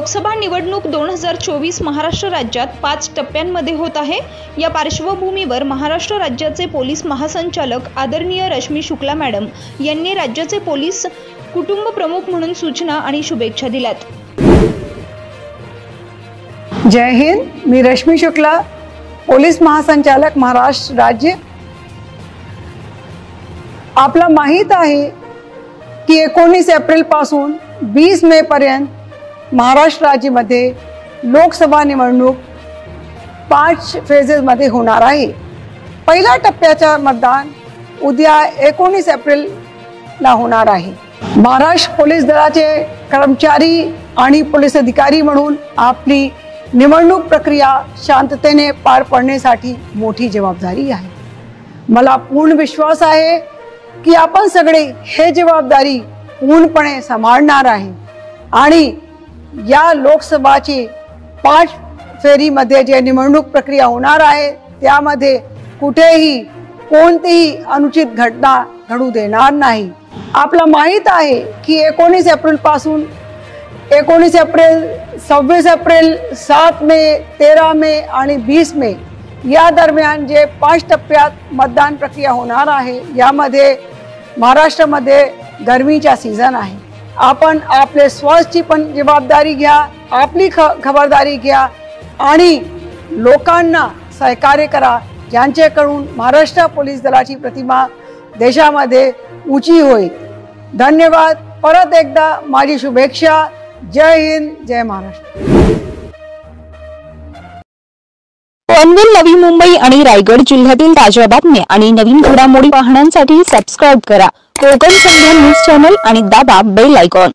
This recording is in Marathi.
लोकसभा निवडणूक 2024 महाराष्ट्र राज्यात 5 टप्प्यांमध्ये होत आहे। या पार्श्वभूमीवर महाराष्ट्र राज्याचे पोलीस महासंचालक आदरणीय रश्मी शुक्ला मॅडम यांनी राज्याचे पोलीस कुटुंब प्रमुख म्हणून सूचना आणि शुभेच्छा दिल्यात। जय हिंद, मी रश्मी शुक्ला, पोलीस महासंचालक महाराष्ट्र राज्य। आपला माहित आहे की 19 एप्रिल पासून 20 मे पर्यंत महाराष्ट्र राज्यामध्ये लोकसभा निवडणूक 5 फेजेसमध्ये होणार आहे। पहिल्या टप्प्याचा मतदान उद्या 19 एप्रिलला होणार आहे। महाराष्ट्र पोलीस दलाचे कर्मचारी आणि पोलीस अधिकारी म्हणून आपली निवडणूक प्रक्रिया शांततेने पार पाडण्यासाठी मोठी जबाबदारी आहे। मला पूर्ण विश्वास आहे की आपण सगळे हे जबाबदारी पूर्णपणे सांभाळणार आहे आणि या लोकसभाची 5 फेरीमध्ये जे निवडणूक प्रक्रिया होणार आहे त्यामध्ये कुठेही कोणतीही अनुचित घटना घडू देणार नाही। आपला माहित आहे की 19 एप्रिल पासून 19 एप्रिल, 26 एप्रिल, 7 मे, 13 मे आणि 20 मे या दरम्यान जे 5 टप्प्यात मतदान प्रक्रिया होणार आहे, यामध्ये महाराष्ट्रामध्ये गरमीचा सीझन आहे। आपण आपले स्वास्थ्याची पण जबाबदारी घ्या, आपली खबरदारी घ्या आणि लोकांना सहकार्य करा, ज्यांच्याकडून महाराष्ट्र पोलीस दलाची प्रतिमा देशामध्ये उंची होईल। धन्यवाद। परत एकदा माझी शुभेच्छा। जय हिंद, जय महाराष्ट्र। पनवेल, नवी मुंबई आणि रायगड जिल्ह्यातील ताज्या बातम्या आणि नवीन घडामोडी पाहण्यासाठी सबस्क्राइब करा कोकण संध्या न्यूज चॅनल आणि दाबा बेल आयकॉन।